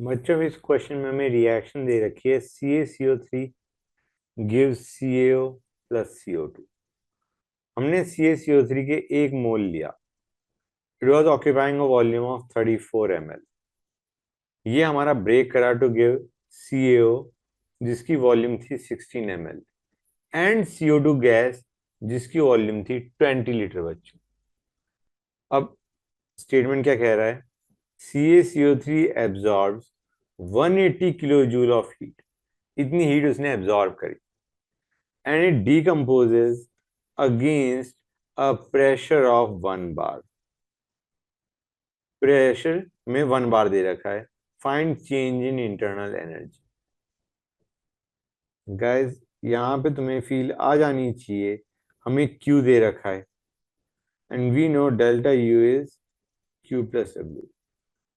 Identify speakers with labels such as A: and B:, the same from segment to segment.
A: बच्चों इस क्वेश्चन में हमें रिएक्शन दे रखी है CaCO3 gives CaO plus CO2। हमने CaCO3 के 1 मोल लिया। It was occupying a volume of 34 ml। ये हमारा ब्रेक करा टू गिव CaO जिसकी वॉल्यूम थी 16 ml एंड CO2 गैस जिसकी वॉल्यूम थी 20 लीटर। बच्चों अब स्टेटमेंट क्या कह रहा है? CaCO3 absorbs 180 kilo joule of heat. इतनी हीट उसने एब्जॉर्ब करी and it decomposes against a pressure of 1 bar। Pressure में 1 बार दे रखा है। Find change in internal energy. Guys यहां पे तुम्हें फील आ जानी चाहिए, हमें Q दे रखा है and we know delta U is Q plus W।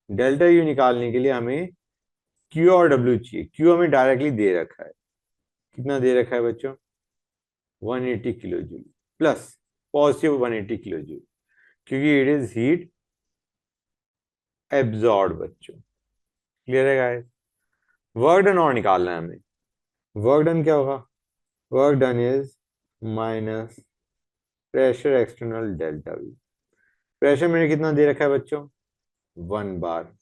A: Delta U निकालने के लिए हमें Q और W चाहिए। Q हमें डायरेक्टली दे रखा है। कितना दे रखा है बच्चों? 180 kilo joule plus positive 180 kilo joule, क्योंकि इट इज हीट एब्जॉर्ब। बच्चों क्लियर है गाइस? वर्क डन और निकालना है हमें। वर्क डन क्या होगा? Work done is minus pressure external delta V. Pressure मैंने कितना दे रखा है बच्चों? 1 bar.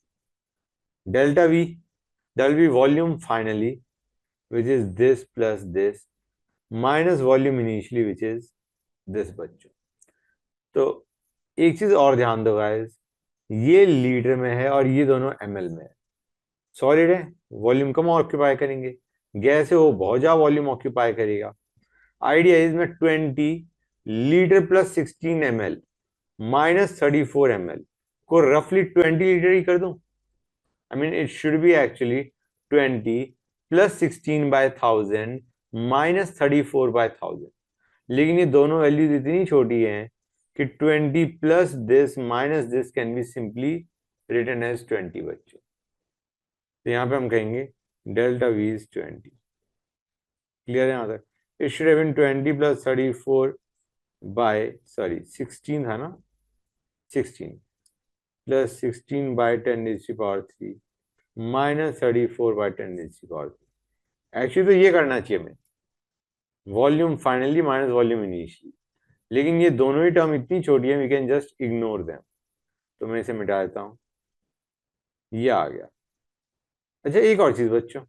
A: Delta V volume finally which is this plus this minus volume initially which is this. बच्चों तो एक चीज और ध्यान दो गाइस, ये लीटर में है और ये दोनों ml में है। सॉलिड है, वॉल्यूम कम ऑक्यूपाई करेंगे। गैस है, वो बहुत ज्यादा वॉल्यूम ऑक्यूपाई करेगा। आइडिया इज मैं 20 litre plus 16 ml minus 34 ml को रफली 20 लीटर ही कर दूं। I mean it should be actually 20 plus 16 by 1000 minus 34 by 1000। लेकिन ये दोनों वैल्यूज इतनी छोटी हैं कि 20 plus this minus this can be simply written as 20। बच्चों तो यहाँ पे हम कहेंगे डेल्टा वी इज 20। क्लियर है यहाँ तक? It should have been 20 plus 34 by 16 था ना, 16 प्लस 16 बाय 10⁻³ माइनस 34 बाय 10⁻³। एक्चुअली तो ये करना चाहिए हमें, volume finally minus volume initially, लेकिन ये दोनों ही टर्म इतनी छोटी है we can just ignore them. तो मैं इसे मिटा देता हूँ, ये आ गया। अच्छा एक और चीज बच्चों,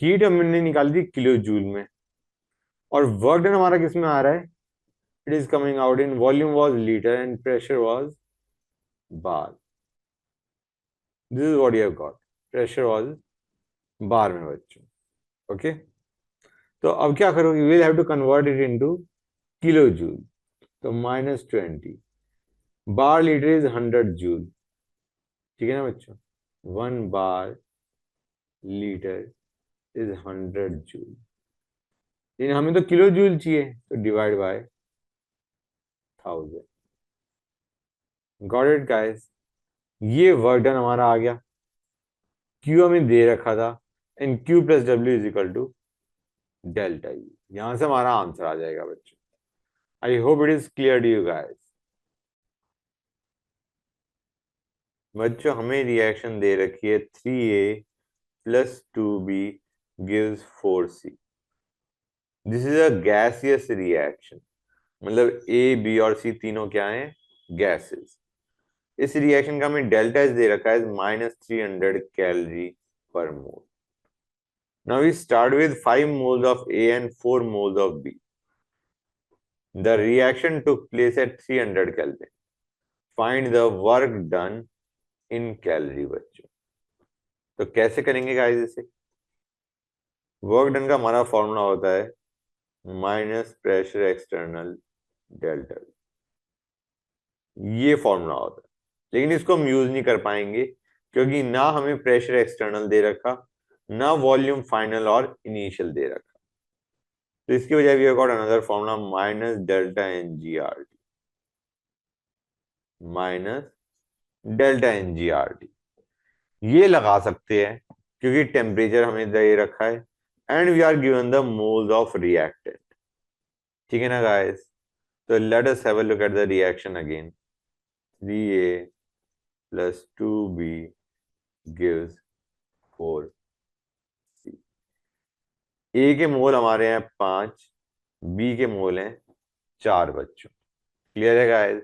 A: हीट हमने निकाली थी किलो जूल में और वर्क डन हमारा किस में आ रहा है? It is coming out in volume was litre and pressure was bar. This is what you have got, pressure was bar में बच्चों। ओके तो अब क्या करोगे? Will have to convert it into kilo joule. तो -20 बार लीटर इज 100 जूल। ठीक है ना बच्चों? 1 बार लीटर इज 100 जूल, लेकिन हमें तो किलो जूल चाहिए, तो divide by 1000। Got it guys? ये वर्क डन हमारा आ गया। Q हमें दे रखा था and Q plus W is equal to delta U। यहां से हमारा आंसर आ जाएगा बच्चों। I hope it is clear to you guys. बच्चों हमें रिएक्शन दे रखी है 3A plus 2B gives 4C। This is a gaseous reaction, मतलब A B और C तीनों क्या हैं? गैसेस। इस रिएक्शन का हमें डेल्टा एच दे रखा है -300 कैलोरी पर मोल। Now we start with 5 moles of A and 4 moles of B. The reaction took place at 300 Kelvin. Find the work done in calorie बच्चों। तो कैसे करेंगे गाइस इसे? वर्क डन का हमारा फॉर्मूला होता है माइनस प्रेशर एक्सटर्नल डेल्टा। ये फॉर्मूला होता है, लेकिन इसको हम यूज नहीं कर पाएंगे क्योंकि ना हमें प्रेशर एक्सटर्नल दे रखा, ना वॉल्यूम फाइनल और इनिशियल दे रखा। तो इसकी वजह we got another formula minus delta NGRT, minus delta NGRT। ये लगा सकते हैं क्योंकि टेम्परेचर हमें दे रखा है and we are given the moles of reactant. ठीक है ना गाइस? तो let us have a look at the reaction again. 3A plus 2B gives 4 A के मोल हमारे हैं 5, बी के मोल हैं 4 बच्चों। क्लियर है गाइस?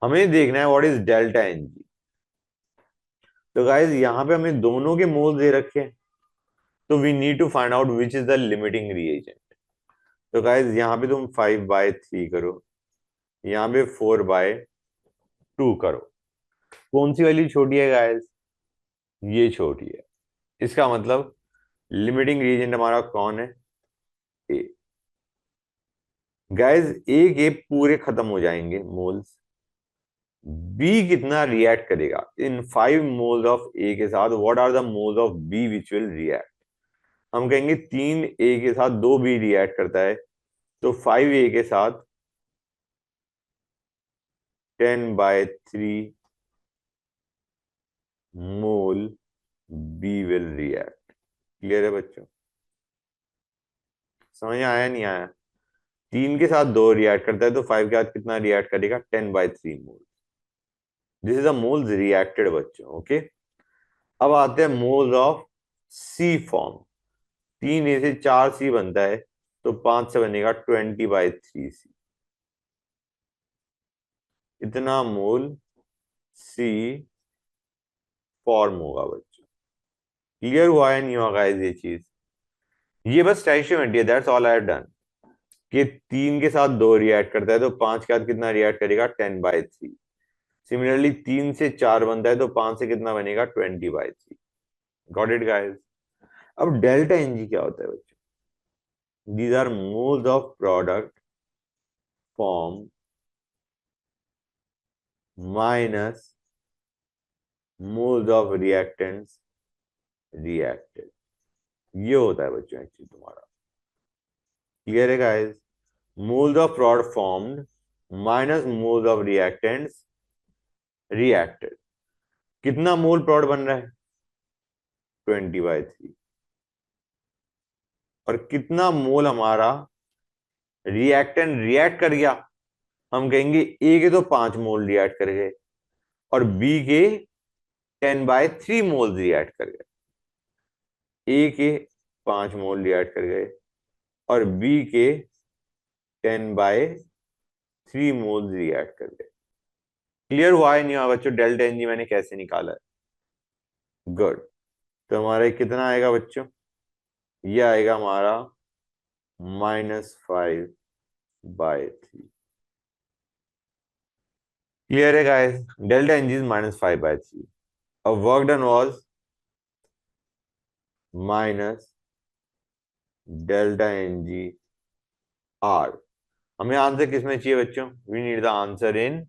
A: हमें देखना है what is delta N G. तो गाइस यहाँ पे हमें दोनों के मोल दे रखे हैं, तो we need to find out which is the limiting reagent. तो गाइस यहाँ पे तुम 5/3 करो, यहाँ पे 4/2 करो। कौन सी वैल्यू छोटी है गाइस? ये छोटी है। इसका मतलब लिमिटिंग रिएजेंट हमारा कौन है? ए। गाइस ए के पूरे खत्म हो जाएंगे मोल्स, बी कितना रिएक्ट करेगा इन 5 मोल्स ऑफ ए के साथ? What are the moles of B which will react? हम कहेंगे 3 ए के साथ 2 बी रिएक्ट करता है, तो 5 ए के साथ 10/3 मोल बी विल रिएक्ट। क्लियर है बच्चों? समझ में आया नहीं आया? 3 के साथ 2 रिएक्ट करता है, तो 5 के साथ कितना रिएक्ट करेगा? 10/3 mole. This is the moles reacted बच्चों। ओके, अब आते हैं moles of C form. 3 A से 4 सी बनता है, तो 5 से बनेगा 20/3 सी। इतना मोल सी फॉर्म होगा बच्चों। क्लियर हुआ है नहीं हुआ गाइस ये चीज? ये बस स्टोइचियोमेट्री है, that's all I have done. कि 3 के साथ 2 रिएक्ट करता है, तो 5 के साथ कितना रिएक्ट करेगा? 10/3। सिमिलरली 3 से 4 बनता है, तो 5 से कितना बनेगा? 20/3। Got it guys? अब डेल्टा एनजी क्या होता है बच्चों? These are moles of product form minus moles of reactants reacted. ये होता है बच्चों एक्चुअली तुम्हारा। क्लियर है guys? Moles of product formed minus moles of reactants reacted. कितना मोल प्रोडक्ट बन रहा है? 20/3। और कितना मोल हमारा रिएक्टेंट रिएक्ट कर गया? हम कहेंगे ए के तो 5 मोल रिएक्ट कर गए, और बी के 10/3 मोल रिएक्ट कर गए। ए के 5 मोल रिएक्ट कर गए, और बी के 10/3 मोल रिएक्ट कर गए। क्लियर हुआ है नहीं हुआ बच्चों? डेल्टा एनजी मैंने कैसे निकाला है? गुड। तो हमारा कितना आएगा बच्चों? ये आएगा हमारा -5/3। क्लियर है गाइस? Delta N G is -5/3। अब work done was minus delta NG R. हमें आंसर किसमें चाहिए बच्चों? We need the answer in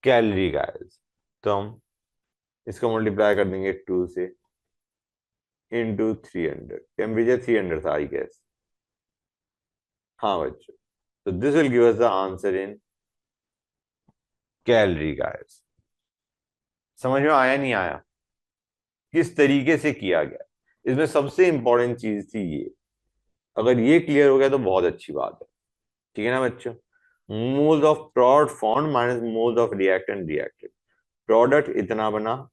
A: calorie guys. तो हम इसको मल्टीप्लाई कर देंगे 2 से इंटू 300। टेम्परेचर 300 था आई गेस। हाँ बच्चों, तो this will give us the answer in calorie guys. समझ में आया नहीं आया किस तरीके से किया गया? इसमें सबसे इंपॉर्टेंट चीज थी ये। अगर ये क्लियर हो गया तो बहुत अच्छी बात है। ठीक है ना बच्चों? Moles of product formed minus moles of reactant reacted. Product इतना बना,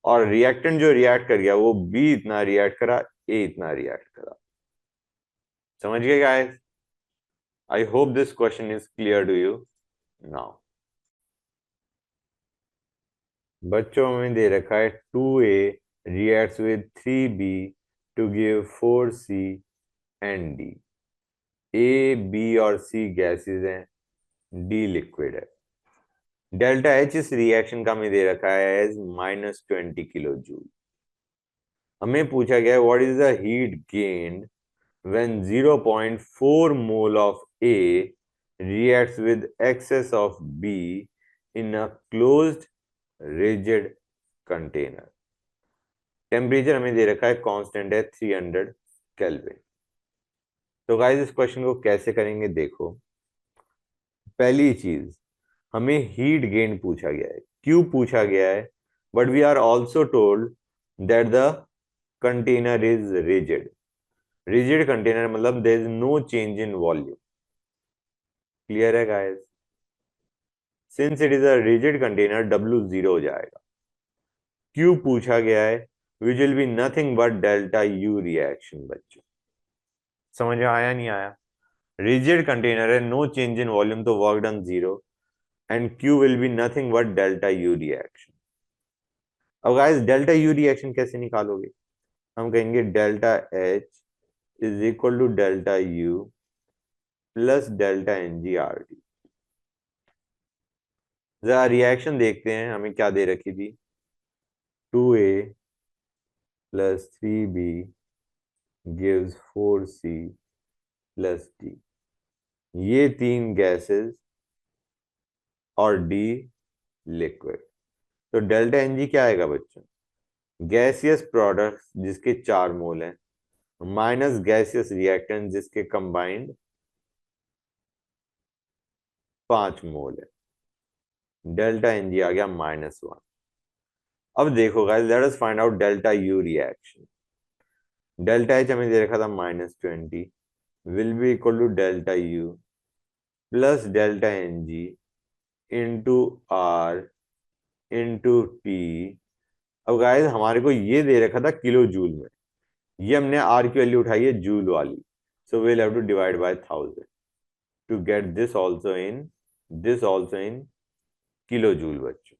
A: और रिएक्टेंट जो रिएक्ट कर गया वो बी इतना रिएक्ट करा, ए इतना रिएक्ट करा। समझ गए guys? I hope this question is clear to you now. बच्चों में दे रखा है 2A reacts with 3B to give 4C and D। A, B और C गैसेज हैं, D लिक्विड है। डेल्टा H इस रिएक्शन का हमें दे रखा है एज -20 kJ। हमें पूछा गया है what is the heat gained when 0.4 mole of A reacts with excess of B in a closed rigid container। Temperature हमें दे रखा है कांस्टेंट है 300 केल्विन। तो गाइस इस क्वेश्चन को कैसे करेंगे देखो। पहली चीज, हमें हीट गेन पूछा गया है। क्यों पूछा गया है? But we are also told that the container is rigid. Rigid container मतलब there is no change in volume. Clear है guys? Since it is a rigid container W 0 हो जाएगा। क्यों पूछा गया है? Which will be nothing but delta U reaction. बच्चों समझ में आया नहीं आया? रिजिड कंटेनर है, नो चेंज इन वॉल्यूम, तो work done 0 and Q will be nothing but delta U reaction. अब गाइस डेल्टा यू रिएक्शन कैसे निकालोगे? हम कहेंगे delta H is equal to delta U plus delta NGRT। जरा reaction देखते हैं, हमें क्या दे रखी थी, 2A plus 3B gives 4C plus D। ये तीन गैसेस और D लिक्विड। तो डेल्टा Ng क्या आएगा बच्चों? गैसियस प्रोडक्ट जिसके 4 मोल हैं माइनस गैसियस रिएक्टेंट जिसके कंबाइंड 5 मोल है। डेल्टा Ng आ गया -1। अब देखो guys, let us find out delta U reaction. Delta H हमें दे रखा था -20 will be equal to delta U plus delta Ng into R into T। अब गाइस हमारे को ये दे रखा था किलो जूल में, ये हमने R की वैल्यू उठाई है जूल वाली, so we'll have to divide by 1000 to get this also in kilo joule. बच्चों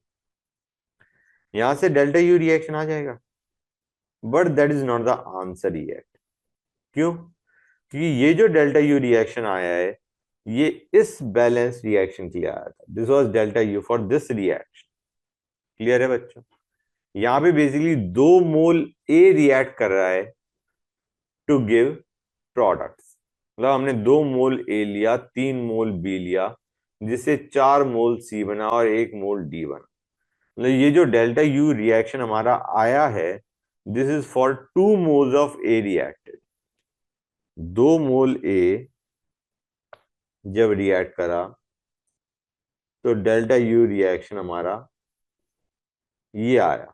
A: यहां से डेल्टा यू रिएक्शन आ जाएगा, but that is not the answer yet. क्यों? क्योंकि ये जो डेल्टा यू रिएक्शन आया है ये इस बैलेंस रिएक्शन के लिए आया था। This was delta U for this reaction. Clear है बच्चों? यहां पे बेसिकली 2 मोल ए रिएक्ट कर रहा है टू गिव प्रोडक्ट्स, मतलब हमने 2 मोल ए लिया, 3 मोल बी लिया, जिससे 4 मोल सी बना और 1 मोल डी बना। मतलब ये जो डेल्टा यू रिएक्शन हमारा आया है this is for 2 moles of A reacted. 2 मोल ए जब रिएक्ट करा तो डेल्टा यू रिएक्शन हमारा ये आया।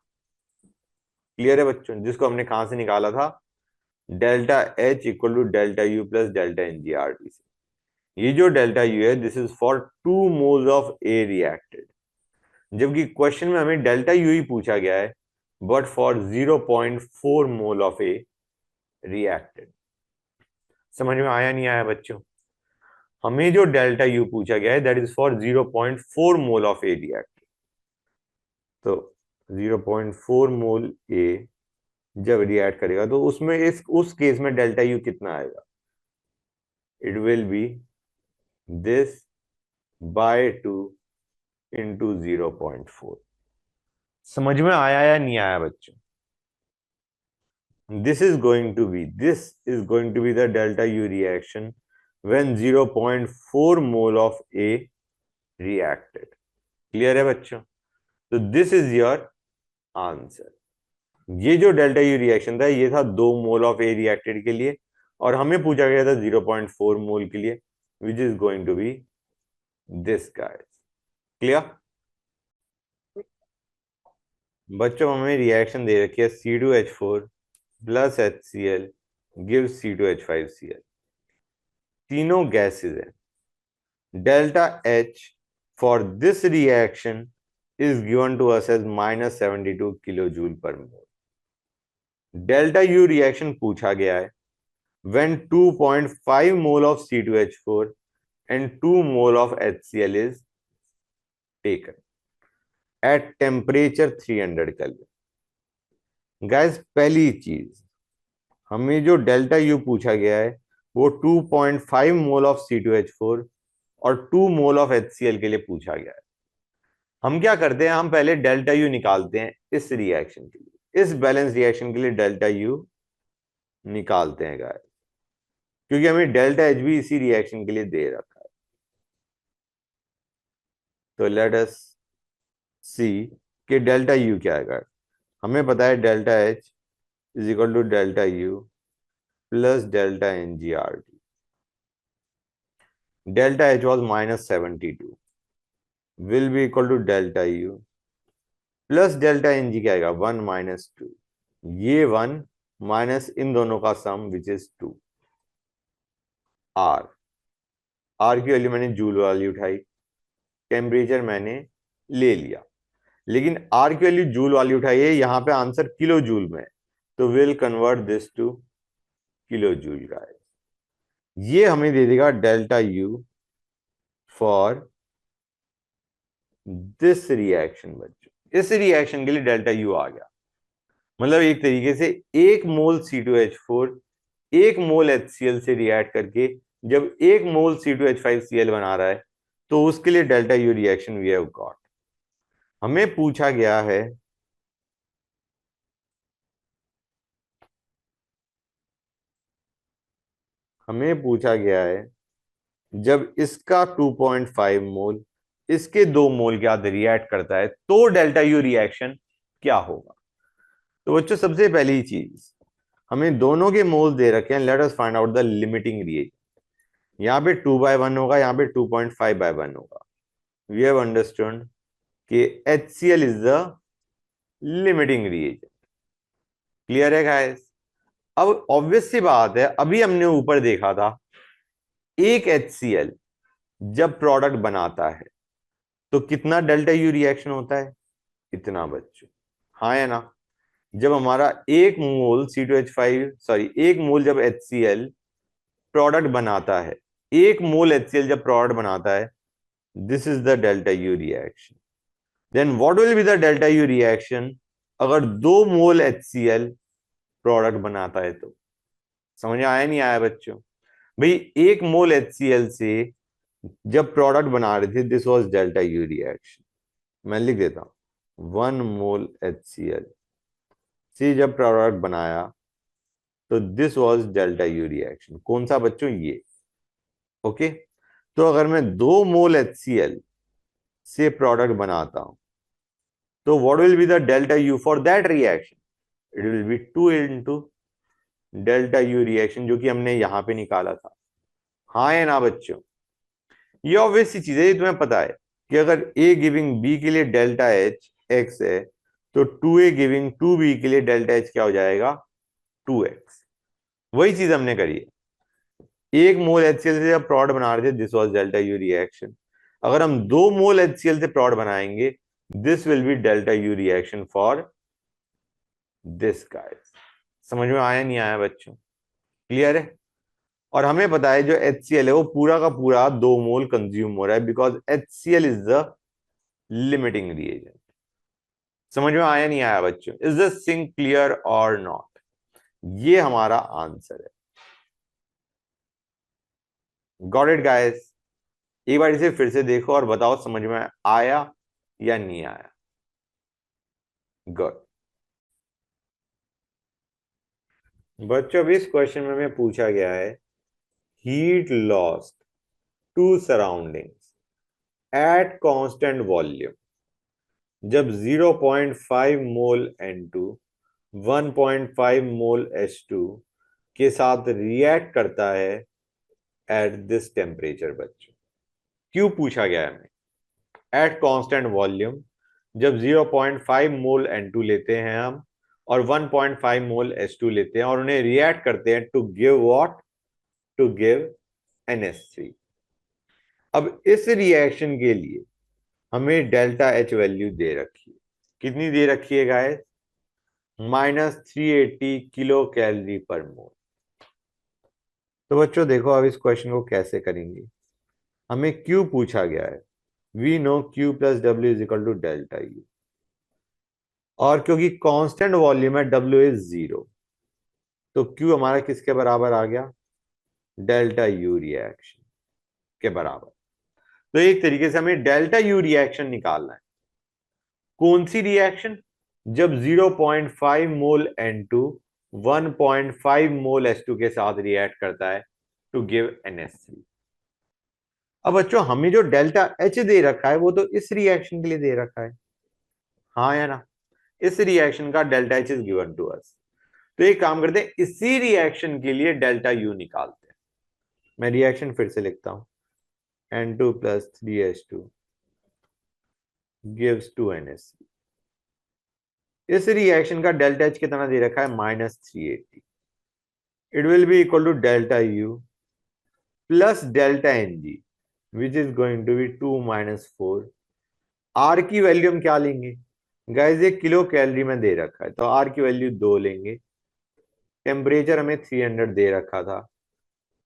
A: क्लियर है बच्चों? जिसको हमने कहां से निकाला था, delta H equal to delta U plus delta NGRT से। ये जो डेल्टा यू है this is for 2 moles of A reacted, जबकि क्वेश्चन में हमें डेल्टा यू ही पूछा गया है but for 0.4 mole of A reacted. समझ में आया नहीं आया बच्चों? हमें जो डेल्टा यू पूछा गया है that is for 0.4 mole of A reacted. तो 0.4 मोल ए जब रिएक्ट करेगा तो उसमें उस केस में डेल्टा यू कितना आएगा? It will B this by 2 into 0.4। समझ में आया या नहीं आया बच्चों? this is going to be the delta U reaction when 0.4 mole of A reacted। Clear है बच्चों? तो दिस इज योर आंसर। ये जो डेल्टा यू रिएक्शन था ये था 2 मोल ऑफ ए रिएक्टेड के लिए, और हमें पूछा गया था 0.4 मोल के लिए, which is going to be this guys. Clear बच्चों? हमें रिएक्शन दे रखी है C2H4 plus HCl gives C2H5Cl। तीनों गैसेज हैं। Delta H for this reaction is given to us as -72 kilojoule पर मोल। डेल्टा यू रिएक्शन पूछा गया है when 2.5 mole of C2H4 and 2 mole of HCl is taken at temperature 300 kelvin. Guys पहली चीज, हमें जो डेल्टा यू पूछा गया है वो 2.5 मोल ऑफ C2H4 और 2 मोल ऑफ HCl के लिए पूछा गया है। हम क्या करते हैं, हम पहले डेल्टा यू निकालते हैं इस रिएक्शन के लिए, इस बैलेंस रिएक्शन के लिए डेल्टा यू निकालते हैं गाइस, क्योंकि हमें डेल्टा एच भी इसी रिएक्शन के लिए दे रखा है। तो लेट अस सी कि डेल्टा यू क्या है। हमें पता है delta H is equal to delta U plus delta NGRT। Delta H was -72 will be equal to delta U plus delta NG क्या आएगा 1 - 2, ये 1 माइनस इन दोनों का सम विच इज 2। आर की वैल्यू मैंने जूल वाली उठाई, टेम्परेचर मैंने ले लिया, लेकिन आर की वैल्यू जूल वाली उठाई है, यहां पे आंसर किलो जूल में है, तो will convert this to kilo joule guys. ये हमें दे देगा delta U for this reaction बच्चों। इस रिएक्शन के लिए डेल्टा यू आ गया, मतलब एक तरीके से 1 मोल C2H4 1 मोल HCl से रिएक्ट करके जब 1 मोल C2H5Cl बना रहा है तो उसके लिए delta U reaction we have got. हमें पूछा गया है जब इसका 2.5 मोल इसके 2 मोल के साथ रिएक्ट करता है तो डेल्टा यू रिएक्शन क्या होगा। तो बच्चों सबसे पहली चीज, हमें दोनों के मोल्स दे रखे हैं, late us find out the limiting reaction. यहाँ पे 2/1 होगा, यहाँ पे 2.5/1 होगा। वी हैव अंडरस्टूड कि HCl is the limiting reagent. Clear है गाइस। अब ऑब्वियस सी बात है, अभी हमने ऊपर देखा था एक HCl जब प्रोडक्ट बनाता है तो कितना डेल्टा यू रिएक्शन होता है, इतना बच्चों। हाँ या ना। जब हमारा 1 मोल C2H5 सॉरी 1 मोल जब HCl प्रोडक्ट बनाता है, 1 मोल HCl जब प्रोडक्ट बनाता है, this is the delta U reaction. Then what will be the delta U reaction अगर 2 मोल HCl प्रोडक्ट बनाता है तो। समझ में आया नहीं आया बच्चों। भाई 1 मोल HCl से जब प्रोडक्ट बना रहे थे, this was delta U reaction. मैं लिख देता हूं 1 मोल HCl से जब प्रोडक्ट बनाया तो this was delta U reaction. कौन सा बच्चों, ये। ओके। तो अगर मैं 2 मोल HCl से प्रोडक्ट बनाता हूं तो what will be the delta you for that reaction, it will B 2 into delta U reaction जो कि हमने यहां पे निकाला था। हाँ या ना बच्चों। ये ऑब्वियस सी चीज है, ये तुम्हें पता है कि अगर A गिविंग B के लिए डेल्टा H x है तो 2A गिविंग 2B के लिए डेल्टा H क्या हो जाएगा, 2x। वही चीज हमने करी है। 1 मोल HCl से जब प्रोडक्ट बना रहे थे, this was delta U reaction. अगर हम 2 मोल HCl से प्रोडक्ट बनाएंगे, this will be delta U reaction for this guys. समझ में आया नहीं आया बच्चों, क्लियर है। और हमें पता है जो HCl है वो पूरा का पूरा 2 मोल कंज्यूम हो रहा है, because HCl is the limiting reagent. समझ में आया नहीं आया बच्चों, इज दिस थिंग क्लियर और नॉट। ये हमारा आंसर है। Got it guys. एक बार इसे फिर से देखो और बताओ समझ में आया या नहीं आया। गुड बच्चों, अब इस क्वेश्चन में हमें पूछा गया है heat lost to surroundings at constant volume जब 0.5 मोल N2 1.5 मोल H2 के साथ रिएक्ट करता है एट दिस टेम्परेचर। बच्चों क्यों पूछा गया है हमें एट कांस्टेंट वॉल्यूम जब 0.5 मोल N2 लेते हैं हम और 1.5 मोल H2 लेते हैं और उन्हें रिएक्ट करते हैं to give what, to give NH3। अब इस रिएक्शन के लिए हमें डेल्टा H वैल्यू दे रखी है। कितनी दे रखी है गाइस, -380 किलो कैलोरी पर मोल। तो बच्चों देखो अब इस क्वेश्चन को कैसे करेंगे। हमें Q पूछा गया है, we know Q plus W is equal to delta U, और क्योंकि कांस्टेंट वॉल्यूम है W इज 0 तो Q हमारा किसके बराबर आ गया, डेल्टा यू रिएक्शन के बराबर। तो एक तरीके से हमें डेल्टा यू रिएक्शन निकालना है। कौन सी रिएक्शन, जब 0.5 मोल N2 1.5 मोल H2 के साथ रिएक्ट करता है टू गिव NH3। अब बच्चों हमें जो डेल्टा H दे रखा है वो तो इस रिएक्शन के लिए दे रखा है, हाँ या ना। इस रिएक्शन का delta H is given to us. तो एक काम करते हैं, इसी रिएक्शन के लिए डेल्टा यू निकालते हैं। मैं रिएक्शन फिर से लिखता हूं, N2 plus 3H2 gives 2NH3। इस रिएक्शन का डेल्टा H कितना दे रखा है, -380। It will be equal to delta U plus delta NG which is going to be 2 - 4। R की वैल्यू हम क्या लेंगे गाइस, ये किलो कैलोरी में दे रखा है तो आर की वैल्यू 2 लेंगे टेम्परेचर हमें 300 दे रखा था,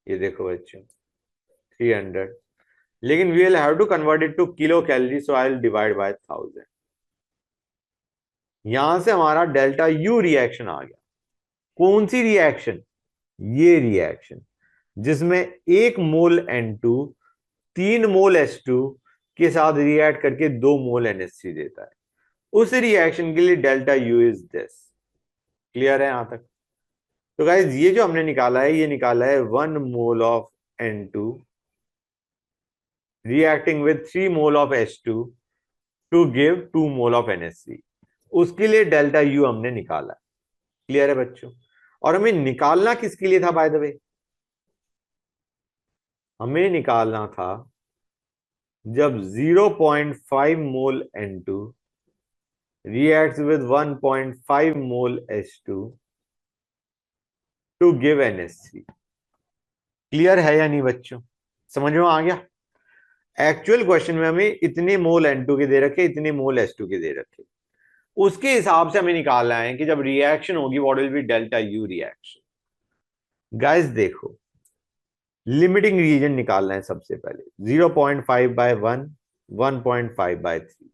A: ये देखो बच्चों 300, लेकिन we will have to convert it to kilo calorie, so I will divide by 1000। यहां से हमारा डेल्टा यू रिएक्शन आ गया। कौन सी रिएक्शन? ये रिएक्शन जिसमें 1 मोल N2 3 मोल H2 के साथ रिएक्ट करके 2 मोल NH3 देता है। उस रिएक्शन के लिए delta you is this. Clear है यहां तक? तो गाइज ये जो हमने निकाला है, ये निकाला है 1 mole of N2 reacting with 3 mole of H2 to give 2 mole of NH3। उसके लिए डेल्टा यू हमने निकाला। क्लियर है बच्चों? और हमें निकालना किसके लिए था बाय द वे? हमें निकालना था जब 0.5 mole N2 reacts with 1.5 mole H2 to give NH3। Clear है या नहीं बच्चों? समझ में आ गया? एक्चुअल क्वेश्चन में हमें इतने मोल N2 के दे रखे, इतने मोल H2 के दे रखे, उसके हिसाब से हमें निकालना है कि जब रिएक्शन होगी what will be delta U reaction. Guys देखो, लिमिटिंग रीजन निकालना है सबसे पहले। 0.5/1, 1.5/3।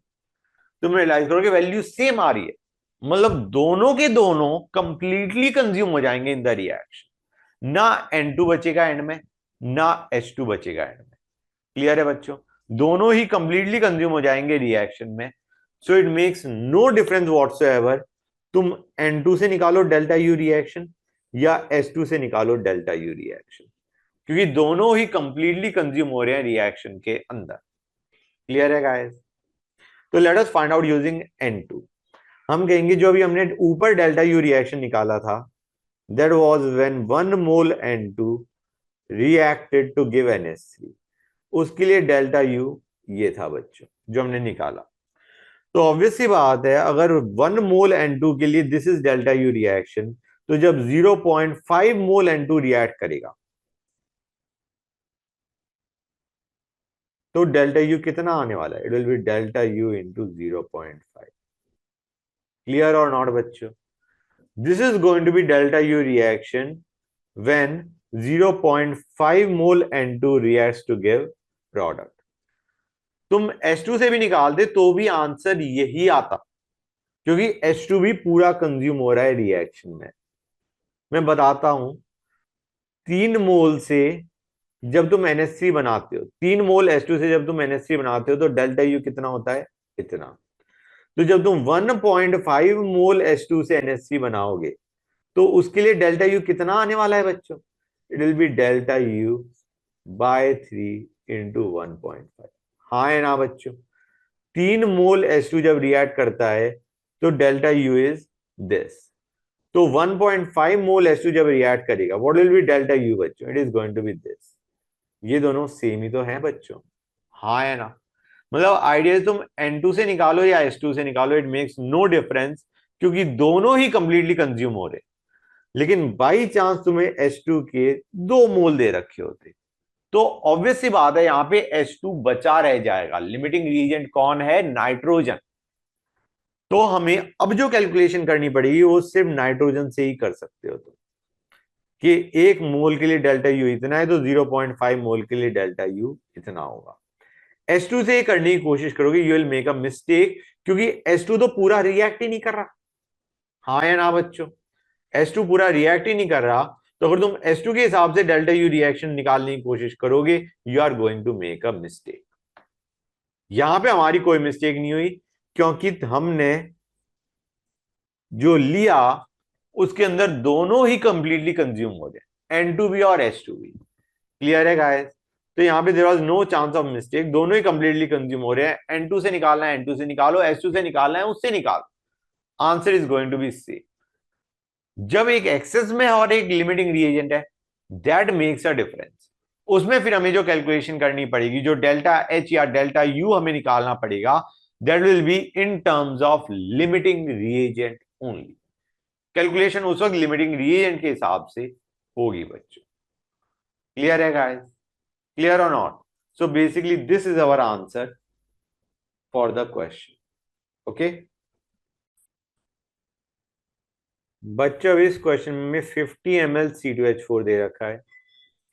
A: तुम रियलाइज करोगे वैल्यू सेम आ रही है, मतलब दोनों के दोनों कंप्लीटली कंज्यूम हो जाएंगे इन द रिएक्शन। ना N2 बचेगा एंड में, ना H2 बचेगा एंड में। क्लियर है बच्चों? दोनों ही कंप्लीटली कंज्यूम हो जाएंगे रिएक्शन में। So it makes no difference whatsoever तुम N2 से निकालो डेल्टा यू रिएक्शन या H2 से निकालो डेल्टा यू रिएक्शन, क्योंकि दोनों ही कंप्लीटली कंज्यूम हो रहे हैं रिएक्शन के अंदर। क्लियर है गाइस? तो let us find out using N2। हम कहेंगे जो अभी हमने ऊपर डेल्टा यू रिएक्शन निकाला था, that was when 1 mole N2 reacted to give NH3। उसके लिए डेल्टा यू ये था बच्चों जो हमने निकाला। तो ऑब्वियस सी बात है, अगर 1 मोल N2 के लिए this is delta U reaction, तो जब 0.5 मोल N2 रिएक्ट करेगा तो डेल्टा यू कितना आने वाला है? It will be delta U into 0.5। Clear और नॉट बच्चों? This is going to be delta U reaction when 0.5 mole N2 reacts to give product. तुम H2 से भी निकाल दे तो भी आंसर यही आता, क्योंकि H2 भी पूरा कंज्यूम हो रहा है रिएक्शन में। मैं बताता हूं, 3 मोल से जब तुम NH3 बनाते हो, 3 मोल H2 से जब तुम NH3 बनाते हो तो डेल्टा यू कितना होता है? इतना। तो जब तुम 1.5 मोल H2 से NH3 बनाओगे तो उसके लिए डेल्टा यू कितना आने वाला है बच्चों? It will be delta U by 3 into 1.5। हाँ है ना बच्चों? 3 मोल H2 जब रिएक्ट करता है तो डेल्टा यू इज दिस। तो 1.5 मोल H2 जब रिएक्ट करेगा what will be delta U बच्चों? It is going to be this. ये दोनों सेम ही तो हैं बच्चों। हाँ है ना? मतलब आइडिया तुम N2 से निकालो या H2 से निकालो, इट मेक्स नो डिफरेंस, क्योंकि दोनों ही कंप्लीटली कंज्यूम हो रहे। लेकिन बाई चांस तुम्हें H2 के 2 मोल दे रखे होते तो ऑब्वियस सी बात है यहां पे H2 बचा रह जाएगा। लिमिटिंग रिएजेंट कौन है? नाइट्रोजन। तो हमें अब जो कैलकुलेशन करनी पड़ेगी वो सिर्फ नाइट्रोजन से ही कर सकते हो तुम, कि 1 मोल के लिए डेल्टा यू इतना है तो 0.5 मोल के लिए डेल्टा यू इतना होगा। H2 से करने की कोशिश करोगे you will make a mistake, क्योंकि H2 तो पूरा रिएक्ट ही नहीं कर रहा। हाँ या ना बच्चों? H2 पूरा रिएक्ट ही नहीं कर रहा, तो अगर तुम H2 के हिसाब से डेल्टा यू रिएक्शन निकालने की कोशिश करोगे you are going to make a mistake. यहां पे हमारी कोई मिस्टेक नहीं हुई, क्योंकि हमने जो लिया उसके अंदर दोनों ही कंप्लीटली कंज्यूम हो गए, N2 भी और H2 भी। क्लियर है गाइस? तो यहां पे there was no chance of mistake, दोनों ही कंप्लीटली कंज्यूम हो रहे हैं। N2 से निकालना है N2 से निकालो, H2 से निकालना है उससे निकालो, answer is going to be C. जब एक एक्सेस में और एक लिमिटिंग रिएजेंट है, दैट मेक्स अ डिफरेंस। उसमें फिर हमें जो कैलकुलेशन करनी पड़ेगी, जो डेल्टा H या डेल्टा U हमें निकालना पड़ेगा, that will be in terms of limiting reagent only. Calculation उस वक्त लिमिटिंग रिएजेंट के हिसाब से होगी बच्चों। क्लियर है गाइस? क्लियर और not? So basically this is our answer for the question. Okay, बच्चों अब इस क्वेश्चन में 50 ml C2H4 दे रखा है,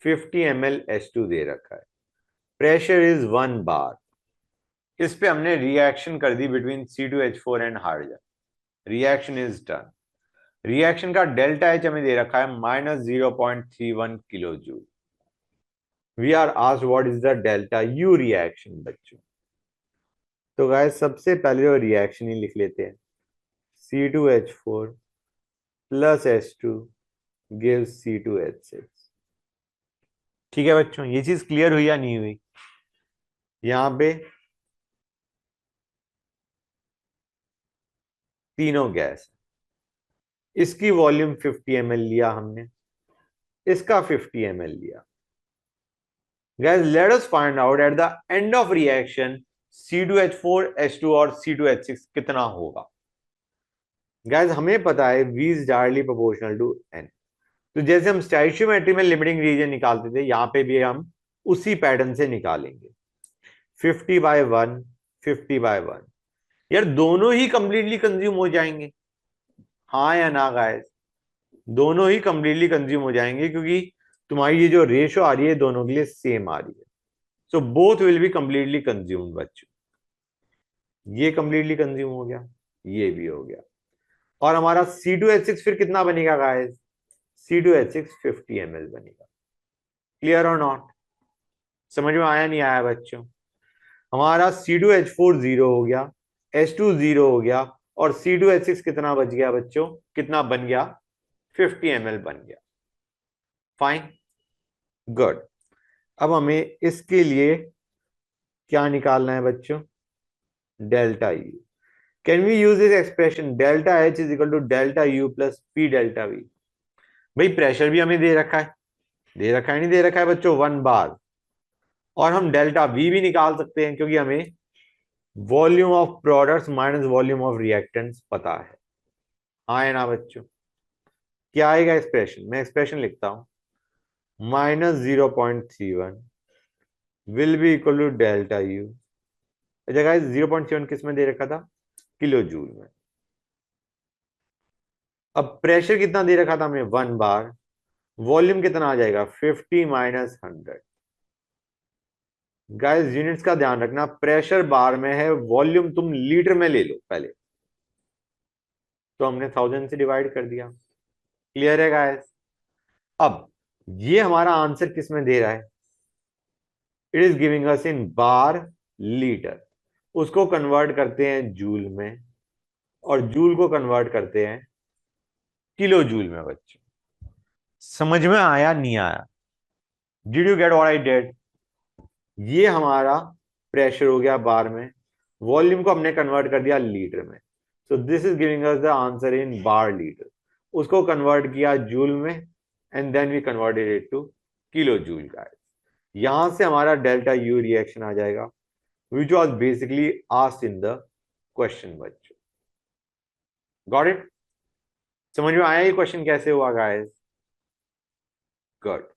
A: 50 ml H2 दे रखा है, प्रेशर इज 1 बार। इस पे हमने रिएक्शन कर दी between C2H4 and hydrogen, reaction is done. Reaction का डेल्टा एच हमें दे रखा है -0.31 kilo joule. We are asked what is the delta U reaction बच्चों। तो गाइस सबसे पहले वो रिएक्शन ही लिख लेते हैं, C2H4 plus H2 gives C2H6। ठीक है बच्चों, ये चीज क्लियर हुई या नहीं हुई? यहां पे तीनों गैस, इसकी वॉल्यूम 50 ml लिया हमने, इसका 50 ml लिया। Guys, let us find out at the end of reaction C2H4 H2 और C2H6 कितना होगा। Guys, हमें पता है V is directly proportional to N। तो जैसे हम स्टोइचियोमेट्री में लिमिटिंग रीजन निकालते थे, यहां पे भी हम उसी पैटर्न से निकालेंगे। 50/1 50/1, यार दोनों ही कंप्लीटली कंज्यूम हो जाएंगे, हाँ या ना गाइस? दोनों ही कंप्लीटली कंज्यूम हो जाएंगे, क्योंकि तुम्हारी ये जो रेशो आ रही है दोनों के लिए सेम आ रही है। So both will be completely consumed बच्चों। ये कंप्लीटली कंज्यूम हो गया, ये भी हो गया, और हमारा C2H6 फिर कितना बनेगा गाइस? C2H6 50 ml बनेगा। क्लियर और नॉट? समझ में आया नहीं आया बच्चों? हमारा C2H4 जीरो हो गया, H2 जीरो हो गया, और C2H6 कितना बच गया बच्चों? कितना बन गया? 50 ml बन गया। Fine, good. अब हमें इसके लिए क्या निकालना है बच्चों? Delta U. Can we use this expression delta H is equal to delta U plus P delta V? भाई प्रेशर भी हमें दे रखा है, दे रखा है नहीं दे रखा है बच्चों? 1 बार। और हम डेल्टा वी भी निकाल सकते हैं, क्योंकि हमें volume of products minus volume of reactants पता है, हाँ है ना बच्चों? क्या आएगा एक्सप्रेशन? मैं एक्सप्रेशन लिखता हूं, -0.31 will be equal to delta U. अच्छा गाइस, 0.7 किस में दे रखा था? किलो जूल में। अब प्रेशर कितना दे रखा था हमें? 1 बार। वॉल्यूम कितना आ जाएगा? 50 माइनस 100। गाइस यूनिट्स का ध्यान रखना, प्रेशर बार में है, वॉल्यूम तुम लीटर में ले लो पहले, तो हमने 1000 से डिवाइड कर दिया। क्लियर है गाइस? अब ये हमारा आंसर किस में दे रहा है? It is giving us in bar litre. उसको कन्वर्ट करते हैं जूल में, और जूल को कन्वर्ट करते हैं किलो जूल में बच्चों। समझ में आया नहीं आया? Did you get what I did? ये हमारा प्रेशर हो गया बार में, वॉल्यूम को हमने कन्वर्ट कर दिया लीटर में, so this is giving us the answer in bar litre. उसको कन्वर्ट किया जूल में, and then we converted it to kilo joule guys. यहां से हमारा डेल्टा यू रिएक्शन आ जाएगा, which was basically asked in the question बच्चों। Got it? समझ में आया ये क्वेश्चन कैसे हुआ गाइस? गुड।